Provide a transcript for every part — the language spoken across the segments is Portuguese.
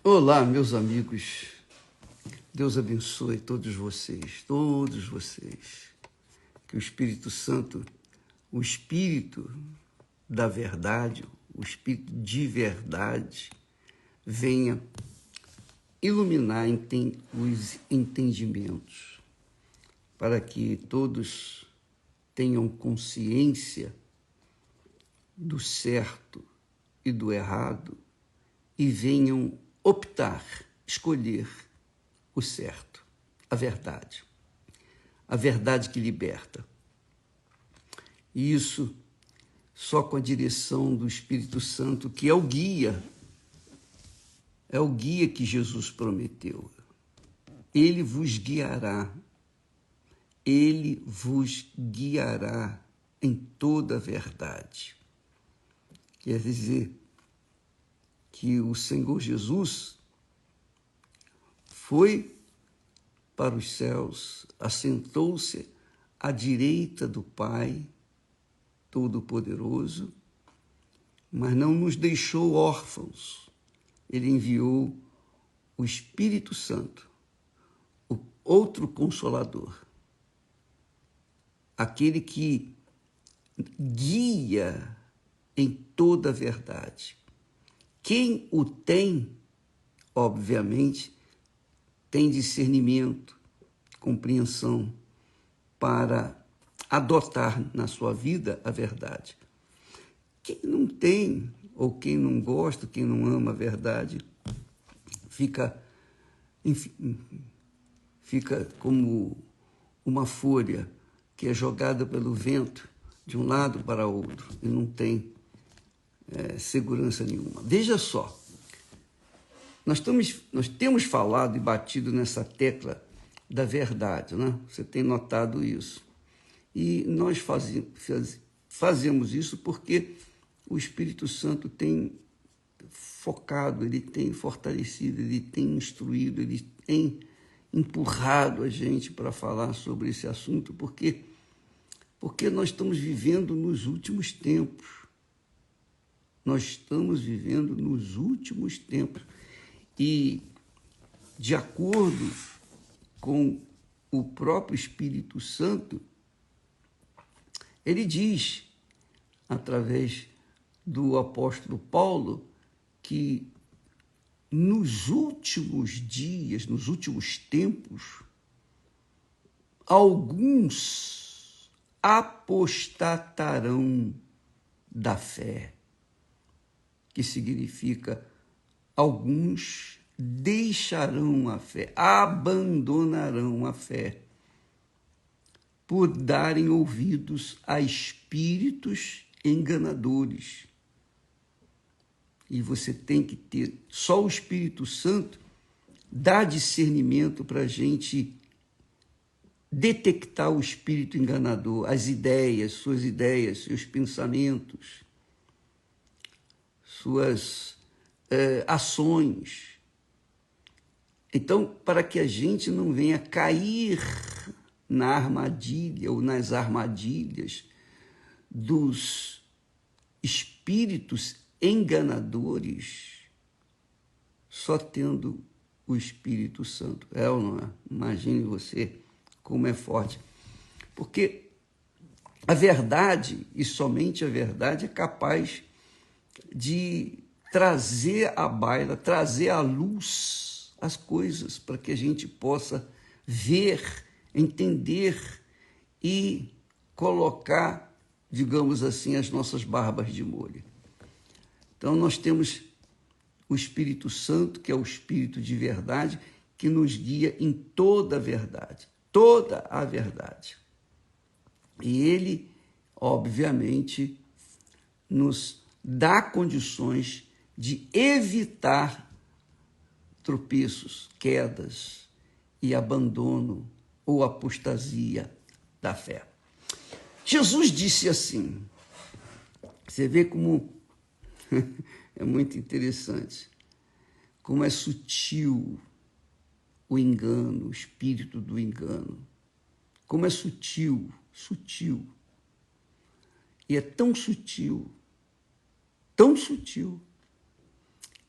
Olá, meus amigos. Deus abençoe todos vocês, todos vocês. Que o Espírito Santo, o Espírito da verdade, o Espírito de verdade, venha iluminar os entendimentos, para que todos tenham consciência do certo e do errado e venham optar, escolher o certo, a verdade que liberta. E isso só com a direção do Espírito Santo, que é o guia que Jesus prometeu. Ele vos guiará em toda a verdade. Quer dizer que o Senhor Jesus foi para os céus, assentou-se à direita do Pai Todo-Poderoso, mas não nos deixou órfãos. Ele enviou o Espírito Santo, o outro Consolador, aquele que guia em toda a verdade. Quem o tem, obviamente, tem discernimento, compreensão para adotar na sua vida a verdade. Quem não tem, ou quem não gosta, quem não ama a verdade, fica como uma folha que é jogada pelo vento de um lado para outro e não tem segurança nenhuma. Veja só, nós temos falado e batido nessa tecla da verdade, né? Você tem notado isso. E nós fazemos isso porque o Espírito Santo tem focado, ele tem fortalecido, ele tem instruído, ele tem empurrado a gente para falar sobre esse assunto, porque nós estamos vivendo nos últimos tempos. Nós estamos vivendo nos últimos tempos. E, de acordo com o próprio Espírito Santo, ele diz, através do apóstolo Paulo, que nos últimos dias, nos últimos tempos, alguns apostatarão da fé, que significa alguns deixarão a fé, abandonarão a fé, por darem ouvidos a espíritos enganadores. E você tem que ter, só o Espírito Santo dá discernimento para a gente detectar o espírito enganador, as ideias, seus pensamentos, suas ações. Então, para que a gente não venha cair na armadilha ou nas armadilhas dos espíritos enganadores, só tendo o Espírito Santo. É ou não é? Imagine você como é forte. Porque a verdade, e somente a verdade, é capaz de trazer à baila, trazer à luz as coisas para que a gente possa ver, entender e colocar, digamos assim, as nossas barbas de molho. Então, nós temos o Espírito Santo, que é o Espírito de verdade, que nos guia em toda a verdade, toda a verdade. E ele, obviamente, nos dá condições de evitar tropeços, quedas e abandono ou apostasia da fé. Jesus disse assim, você vê como é muito interessante, como é sutil o engano, o espírito do engano, como é sutil, e é tão sutil,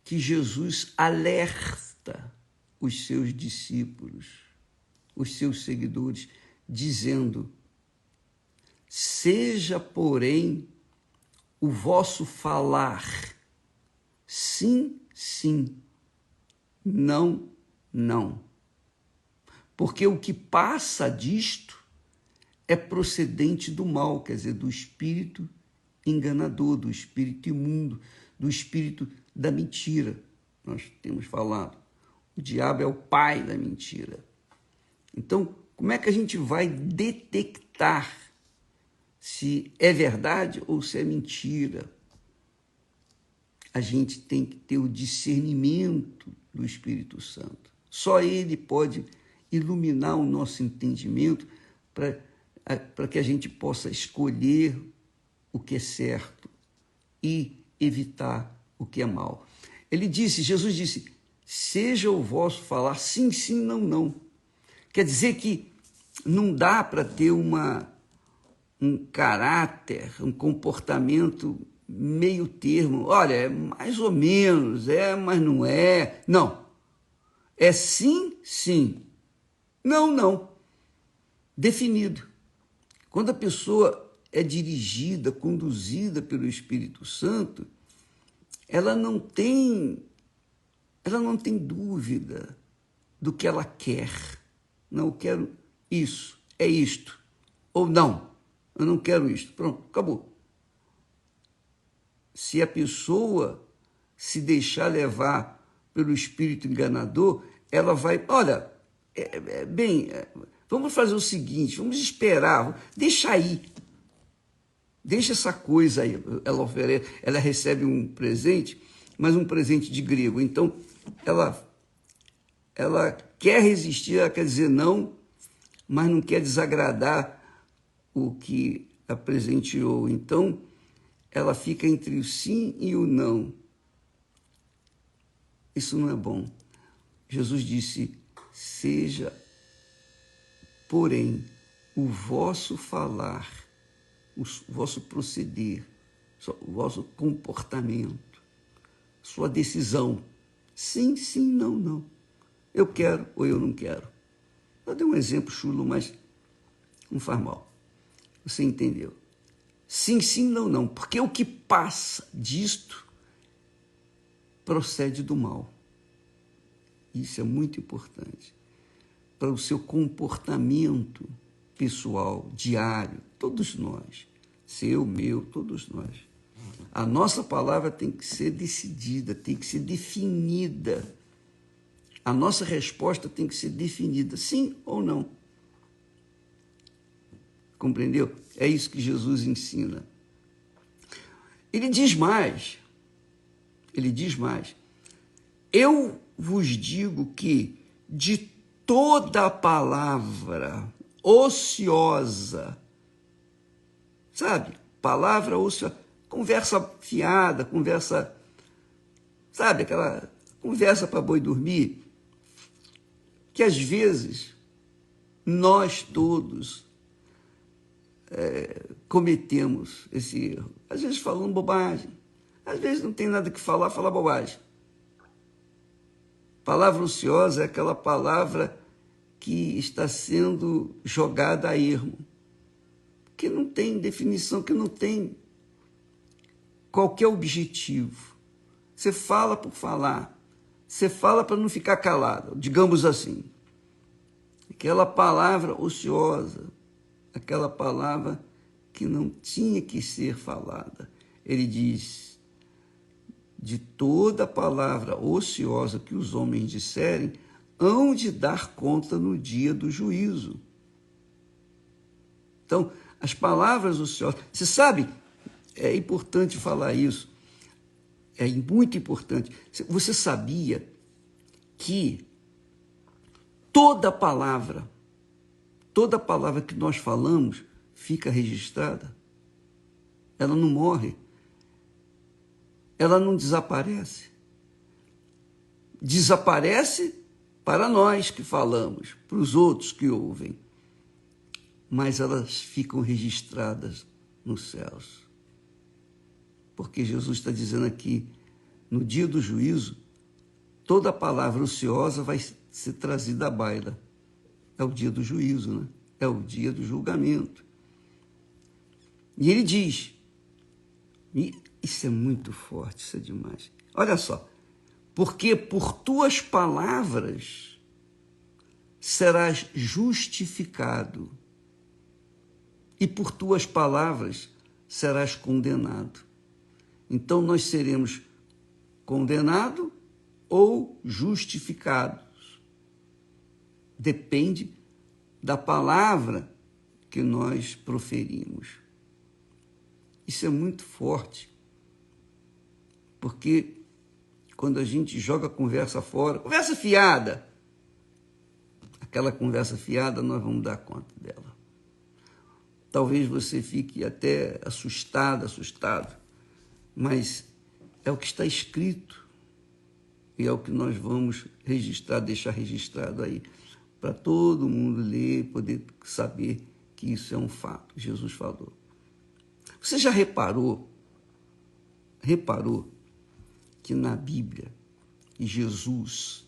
que Jesus alerta os seus discípulos, os seus seguidores, dizendo: seja, porém, o vosso falar sim, sim, não, não. Porque o que passa disto é procedente do mal, quer dizer, do espírito enganador, do espírito imundo, do espírito da mentira. Nós temos falado. O diabo é o pai da mentira. Então, como é que a gente vai detectar se é verdade ou se é mentira? A gente tem que ter o discernimento do Espírito Santo. Só ele pode iluminar o nosso entendimento para que a gente possa escolher o que é certo e evitar o que é mal. Jesus disse, seja o vosso falar sim, sim, não, não. Quer dizer que não dá para ter um caráter, um comportamento meio termo. Olha, é mais ou menos, mas não é. Não. É sim, sim. Não, não. Definido. Quando a pessoa é dirigida, conduzida pelo Espírito Santo, ela não tem dúvida do que ela quer. Não, eu quero isso, é isto. Ou não, eu não quero isto. Pronto, acabou. Se a pessoa se deixar levar pelo espírito enganador, ela vai, olha, vamos fazer o seguinte, vamos esperar, deixa aí. Deixa essa coisa aí. Ela recebe um presente, mas um presente de grego. Então, ela quer resistir, ela quer dizer não, mas não quer desagradar o que a presenteou. Então, ela fica entre o sim e o não. Isso não é bom. Jesus disse, seja, porém, o vosso falar, o vosso proceder, o vosso comportamento, sua decisão. Sim, sim, não, não. Eu quero ou eu não quero. Eu dei um exemplo chulo, mas não faz mal. Você entendeu? Sim, sim, não, não. Porque o que passa disto procede do mal. Isso é muito importante. Para o seu comportamento pessoal, diário, todos nós. Seu, meu, todos nós. A nossa palavra tem que ser decidida, tem que ser definida. A nossa resposta tem que ser definida, sim ou não. Compreendeu? É isso que Jesus ensina. Ele diz mais. Eu vos digo que de toda palavra ociosa, sabe? Palavra ociosa, conversa fiada, sabe? Aquela conversa para boi dormir, que às vezes nós todos cometemos esse erro. Às vezes falando bobagem, às vezes não tem nada que falar, fala bobagem. Palavra ociosa é aquela palavra que está sendo jogada a ermo, que não tem definição, que não tem qualquer objetivo. Você fala por falar, você fala para não ficar calado, digamos assim. Aquela palavra ociosa, aquela palavra que não tinha que ser falada. Ele diz, de toda palavra ociosa que os homens disserem, hão de dar conta no dia do juízo. Então, as palavras ociosas, você sabe, é importante falar isso, é muito importante. Você sabia que toda palavra que nós falamos fica registrada? Ela não morre. Ela não desaparece. Desaparece para nós que falamos, para os outros que ouvem. Mas elas ficam registradas nos céus. Porque Jesus está dizendo aqui, no dia do juízo, toda palavra ociosa vai ser trazida à baila. É o dia do juízo, né? É o dia do julgamento. E ele diz, e isso é muito forte, isso é demais. Olha só, porque por tuas palavras serás justificado, e por tuas palavras serás condenado. Então nós seremos condenados ou justificados. Depende da palavra que nós proferimos. Isso é muito forte, porque quando a gente joga a conversa fora, conversa fiada, aquela conversa fiada nós vamos dar conta dela. Talvez você fique até assustado, mas é o que está escrito e é o que nós vamos registrar, deixar registrado aí, para todo mundo ler, poder saber que isso é um fato. Jesus falou. Você já reparou que na Bíblia, Jesus,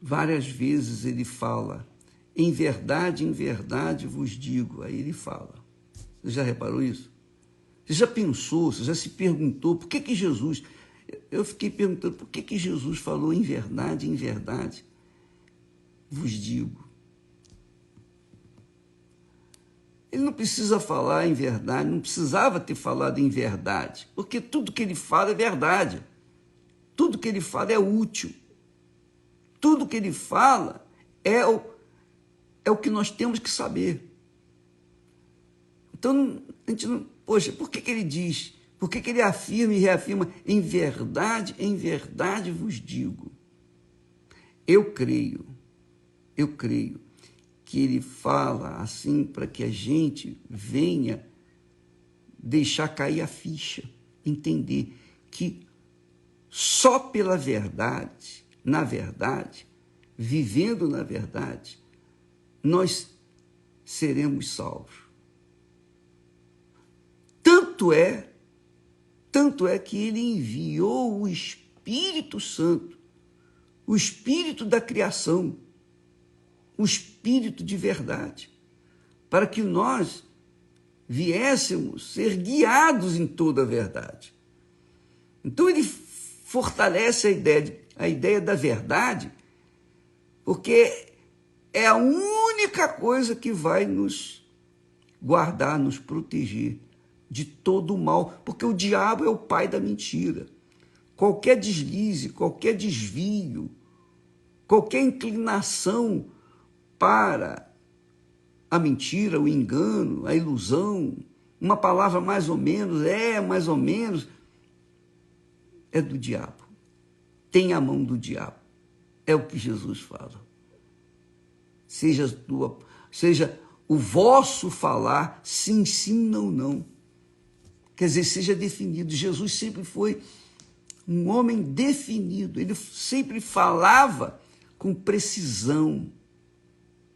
várias vezes ele fala, em verdade vos digo, aí ele fala. Você já reparou isso? Você já pensou, você já se perguntou, por que Jesus... Eu fiquei perguntando, por que Jesus falou em verdade vos digo? Ele não precisa falar em verdade, não precisava ter falado em verdade, porque tudo que ele fala é verdade. Tudo que ele fala é útil. Tudo que ele fala é o que nós temos que saber. Então, a gente não... Poxa, por que ele diz? Por que ele afirma e reafirma? Em verdade vos digo. Eu creio que ele fala assim para que a gente venha deixar cair a ficha, entender que só pela verdade, na verdade, vivendo na verdade, nós seremos salvos. Tanto é que ele enviou o Espírito Santo, o Espírito da criação, o Espírito de verdade, para que nós viéssemos ser guiados em toda a verdade. Então ele fortalece a ideia da verdade, porque é a única coisa que vai nos guardar, nos proteger de todo o mal, porque o diabo é o pai da mentira. Qualquer deslize, qualquer desvio, qualquer inclinação para a mentira, o engano, a ilusão, uma palavra mais ou menos, é do diabo. Tem a mão do diabo. É o que Jesus fala. Seja o vosso falar, sim, sim, não, não. Quer dizer, seja definido. Jesus sempre foi um homem definido. Ele sempre falava com precisão,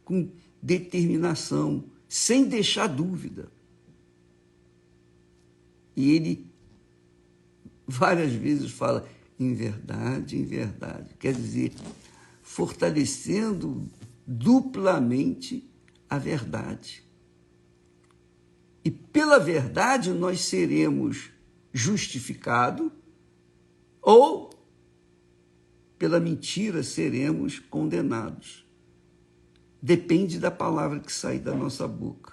com determinação, sem deixar dúvida. E ele várias vezes fala em verdade. Quer dizer, fortalecendo duplamente a verdade. E pela verdade nós seremos justificados ou pela mentira seremos condenados. Depende da palavra que sai da nossa boca.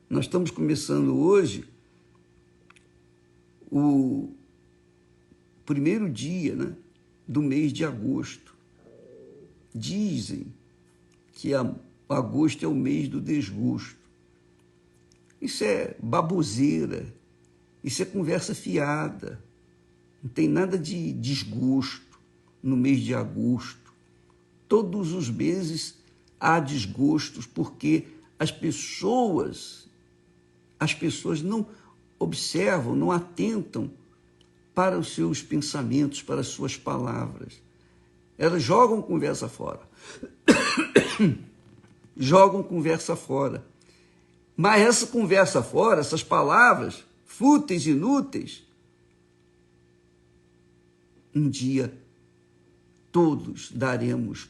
Nós estamos começando hoje o primeiro dia, né, do mês de agosto. Dizem que agosto é o mês do desgosto. Isso é baboseira, isso é conversa fiada. Não tem nada de desgosto no mês de agosto. Todos os meses há desgostos, porque as pessoas não observam, não atentam para os seus pensamentos, para as suas palavras. Elas jogam conversa fora. Jogam conversa fora. Mas essa conversa fora, essas palavras fúteis, inúteis, um dia todos daremos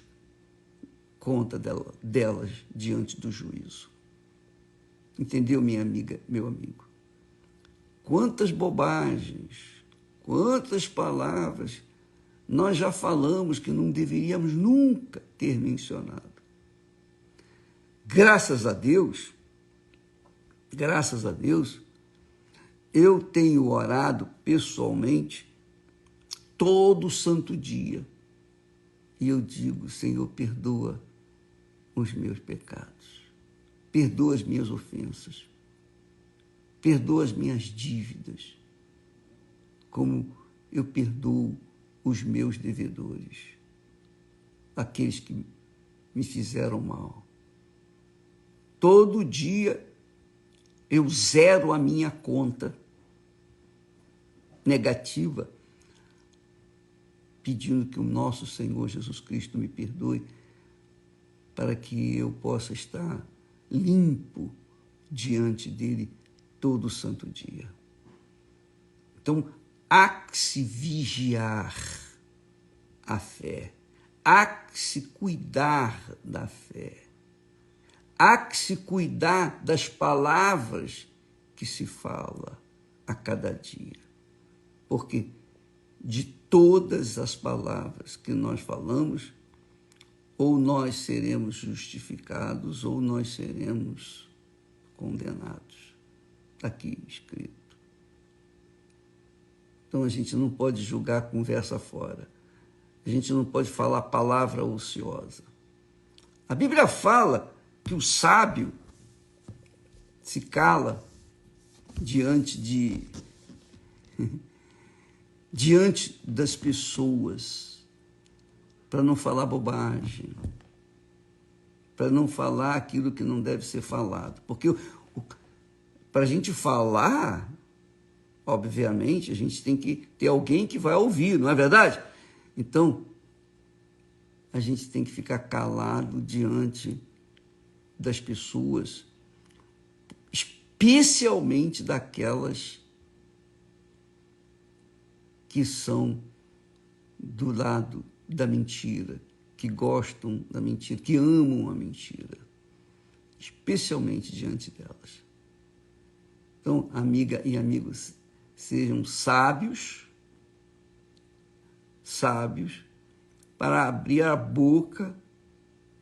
conta delas diante do juízo. Entendeu, minha amiga, meu amigo? Quantas bobagens, quantas palavras nós já falamos que não deveríamos nunca ter mencionado. Graças a Deus, eu tenho orado pessoalmente todo santo dia. E eu digo, Senhor, perdoa os meus pecados, perdoa as minhas ofensas, perdoa as minhas dívidas, como eu perdoo os meus devedores, aqueles que me fizeram mal. Todo dia eu zero a minha conta negativa, pedindo que o nosso Senhor Jesus Cristo me perdoe, para que eu possa estar limpo diante dele todo santo dia. Então, há que se vigiar a fé, há que se cuidar da fé, há que se cuidar das palavras que se fala a cada dia, porque de todas as palavras que nós falamos, ou nós seremos justificados, ou nós seremos condenados. Está aqui escrito. Então a gente não pode julgar conversa fora. A gente não pode falar palavra ociosa. A Bíblia fala que o sábio se cala diante das pessoas, para não falar bobagem, para não falar aquilo que não deve ser falado. Porque para a gente falar, obviamente, a gente tem que ter alguém que vai ouvir, não é verdade? Então, a gente tem que ficar calado diante das pessoas, especialmente daquelas que são do lado da mentira, que gostam da mentira, que amam a mentira, especialmente diante delas. Então, amiga e amigos, sejam sábios para abrir a boca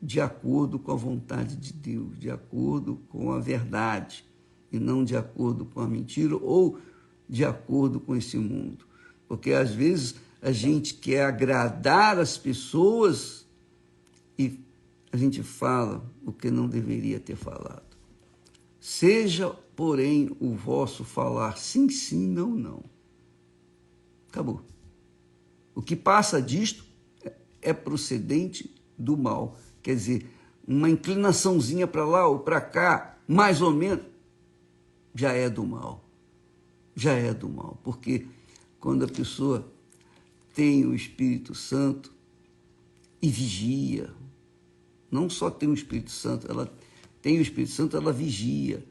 de acordo com a vontade de Deus, de acordo com a verdade, e não de acordo com a mentira ou de acordo com esse mundo. Porque, às vezes, a gente quer agradar as pessoas e a gente fala o que não deveria ter falado. Seja, porém, o vosso falar sim, sim, não, não. Acabou. O que passa disto é procedente do mal. Quer dizer, uma inclinaçãozinha para lá ou para cá, mais ou menos, já é do mal. Já é do mal. Porque quando a pessoa tem o Espírito Santo e vigia, não só tem o Espírito Santo, ela tem o Espírito Santo, ela vigia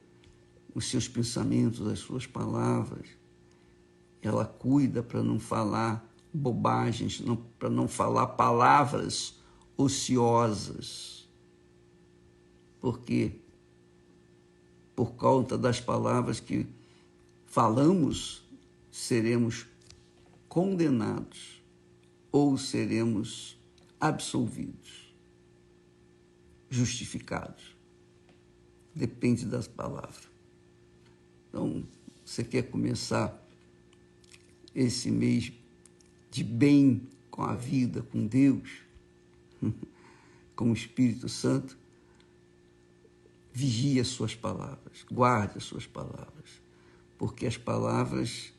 os seus pensamentos, as suas palavras. Ela cuida para não falar bobagens, para não falar palavras ociosas. Porque, por conta das palavras que falamos, seremos condenados ou seremos absolvidos, justificados. Depende das palavras. Então, você quer começar esse mês de bem com a vida, com Deus, com o Espírito Santo? Vigie as suas palavras, guarde as suas palavras, porque as palavras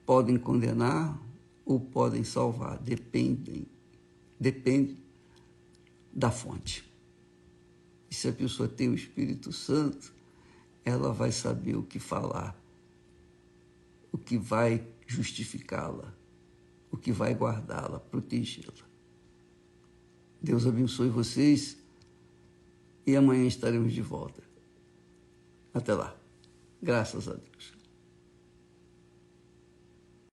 podem condenar ou podem salvar, depende da fonte. E se a pessoa tem o Espírito Santo, ela vai saber o que falar, o que vai justificá-la, o que vai guardá-la, protegê-la. Deus abençoe vocês e amanhã estaremos de volta. Até lá. Graças a Deus.